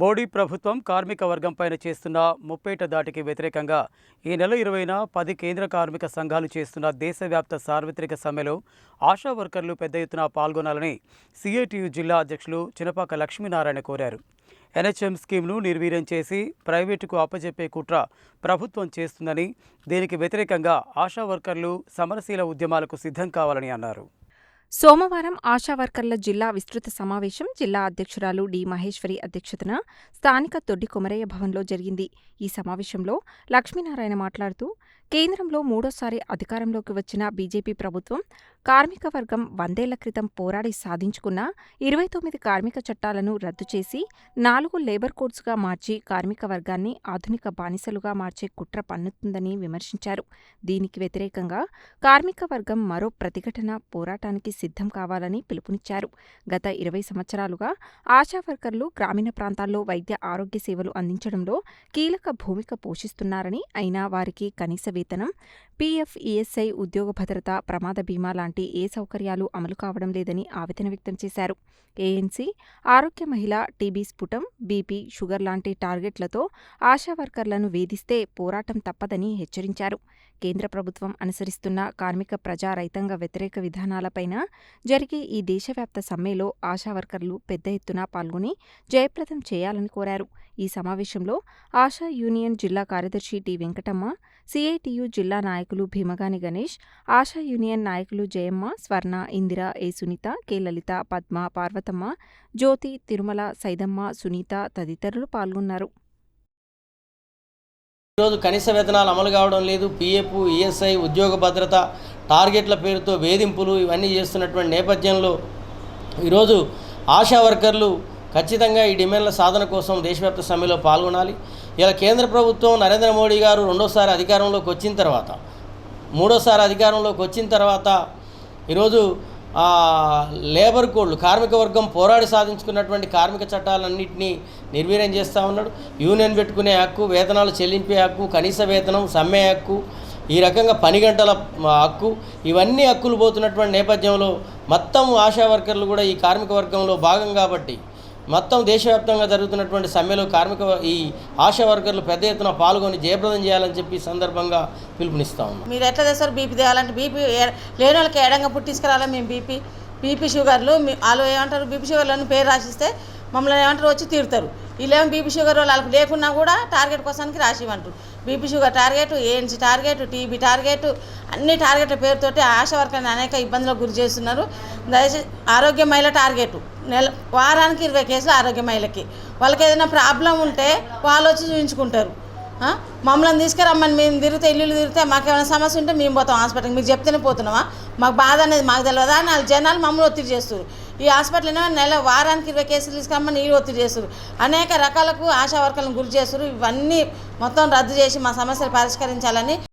మోడీ ప్రభుత్వం కార్మిక వర్గంపైన చేస్తున్న ముప్పేట దాటికి వ్యతిరేకంగా ఈ నెల 20న 10 కేంద్ర కార్మిక సంఘాలు చేస్తున్న దేశవ్యాప్త సార్వత్రిక సమ్మెలో ఆశా వర్కర్లు పెద్ద ఎత్తున పాల్గొనాలని సిఐటియు జిల్లా అధ్యక్షులు చినపాక లక్ష్మీనారాయణ కోరారు. ఎన్హెచ్ఎం స్కీమ్ను నిర్వీర్యం చేసి ప్రైవేటుకు అప్పజెప్పే కుట్ర ప్రభుత్వం చేస్తుందని, దీనికి వ్యతిరేకంగా ఆశా వర్కర్లు సమరశీల ఉద్యమాలకు సిద్ధం కావాలని అన్నారు. సోమవారం ఆశా వర్కర్ల జిల్లా విస్తృత సమావేశం జిల్లా అధ్యక్షురాలు డి మహేశ్వరి అధ్యక్షతన స్థానిక దొడ్డి కొమరయ్య భవన్లో జరిగింది. ఈ సమావేశంలో లక్ష్మీనారాయణ మాట్లాడుతూ, కేంద్రంలో మూడోసారి అధికారంలోకి వచ్చిన బీజేపీ ప్రభుత్వం కార్మిక వర్గం 100 ఏళ్ల క్రితం పోరాడి సాధించుకున్న 29 కార్మిక చట్టాలను రద్దు చేసి 4 లేబర్ కోడ్స్గా మార్చి కార్మిక వర్గాన్ని ఆధునిక బానిసలుగా మార్చే కుట్ర పన్నుతుందని విమర్శించారు. దీనికి వ్యతిరేకంగా కార్మిక వర్గం మరో ప్రతిఘటన పోరాటానికి సిద్ధం కావాలని పిలుపునిచ్చారు. గత 20 సంవత్సరాలుగా ఆశా వర్కర్లు గ్రామీణ ప్రాంతాల్లో వైద్య ఆరోగ్య సేవలు అందించడంలో కీలక భూమిక పోషిస్తున్నారని, అయినా వారికి కనీస వేతనం, పీఎఫ్, ఈఎస్ఐ, ఉద్యోగ భద్రత, ప్రమాద బీమా లాంటి ఏ సౌకర్యాలు అమలు కావడం లేదని ఆవేదన వ్యక్తం చేశారు. ఏఎన్సీ, ఆరోగ్య మహిళ, టీబీ స్ఫుటం, బీపీ, షుగర్ లాంటి టార్గెట్లతో ఆశా వర్కర్లను వేధిస్తే పోరాటం తప్పదని హెచ్చరించారు. కేంద్ర ప్రభుత్వం అనుసరిస్తున్న కార్మిక ప్రజా రైతాంగ వ్యతిరేక విధానాలపైన జరిగే ఈ దేశవ్యాప్త సమ్మెలో ఆశా వర్కర్లు పెద్ద ఎత్తున పాల్గొని జయప్రదం చేయాలని కోరారు. ఈ సమావేశంలో ఆశా యూనియన్ జిల్లా కార్యదర్శి టి వెంకటమ్మ, సిఐటియు జిల్లా నాయకులు భీమగాని గణేష్, ఆశా యూనియన్ నాయకులు జయమ్మ, స్వర్ణ, ఇందిర, ఏ సునీత, కె లలిత, పద్మ, పార్వతమ్మ, జ్యోతి, తిరుమల, సైదమ్మ, సునీత తదితరులు పాల్గొన్నారు. ఈరోజు కనీస వేతనాలు అమలు కావడం లేదు. పీఎఫ్, ఈఎస్ఐ, ఉద్యోగ భద్రత, టార్గెట్ల పేరుతో వేధింపులు ఇవన్నీ చేస్తున్నటువంటి నేపథ్యంలో ఈరోజు ఆశా వర్కర్లు ఖచ్చితంగా ఈ డిమాండ్ల సాధన కోసం దేశవ్యాప్త సమ్మెలో పాల్గొనాలి. ఇలా కేంద్ర ప్రభుత్వం నరేంద్ర మోడీ గారు మూడోసారి అధికారంలోకి వచ్చిన తర్వాత ఈరోజు లేబర్ కోడ్లు, కార్మిక వర్గం పోరాడి సాధించుకున్నటువంటి కార్మిక చట్టాలన్నింటినీ నిర్వీర్యం చేస్తూ ఉన్నాడు. యూనియన్ పెట్టుకునే హక్కు, వేతనాలు చెల్లింపే హక్కు, కనీస వేతనం, సమ్మె హక్కు, ఈ రకంగా పని గంటల హక్కు, ఇవన్నీ హక్కులు పోతున్నటువంటి నేపథ్యంలో మొత్తం ఆశా వర్కర్లు కూడా ఈ కార్మిక వర్గంలో భాగం కాబట్టి మొత్తం దేశవ్యాప్తంగా జరుగుతున్నటువంటి సమ్మెలో ఈ ఆశా వర్కర్లు పెద్ద ఎత్తున పాల్గొని జయప్రదం చేయాలని చెప్పి సందర్భంగా పిలుపునిస్తా ఉన్నాం. మీరు ఎట్లా చేస్తారు? బీపీ తేవాలంటే బీపీ లేని వాళ్ళకి ఎడంగా పుట్టించుకురాలా. మేము బీపీ షుగర్లు వాళ్ళు ఏమంటారు, బీపీ షుగర్లను పేరు రాసిస్తే మమ్మల్ని ఏమంటారు వచ్చి తీరుతారు. వీళ్ళేమో బీపీ షుగర్ వాళ్ళకి లేకున్నా కూడా టార్గెట్ కోసానికి రాసి ఇవ్వంటారు. BP sugar target, ANC target, TB target, అన్ని టార్గెట్ల పేరుతోటి ఆశా వర్కర్ని అనేక ఇబ్బందులకు గురి చేస్తున్నారు. దయచేసి ఆరోగ్య మహిళ టార్గెట్ వారానికి 20 కేసులు ఆరోగ్య మహిళకి. వాళ్ళకి ఏదైనా ప్రాబ్లం ఉంటే వాళ్ళు వచ్చి చూపించుకుంటారు. మమ్మల్ని తీసుకురమ్మని మేము ఇల్లు తిరిగితే మాకేమైనా సమస్య ఉంటే మేము పోతాం హాస్పిటల్కి. మీకు చెప్తేనే పోతున్నామా? మాకు బాధ అనేది మాకు తెలియదా? 4 జనాలు మమ్మల్ని ఒత్తిడి చేస్తారు. ఈ హాస్పిటల్ ఏమో వారానికి 20 కేసులు తీసుకురమ్మని నీళ్ళు ఒత్తిడి చేస్తారు. అనేక రకాలకు ఆశా వర్కర్లను గురి చేస్తారు. ఇవన్నీ మొత్తం రద్దు చేసి మా సమస్యలు పరిష్కరించాలని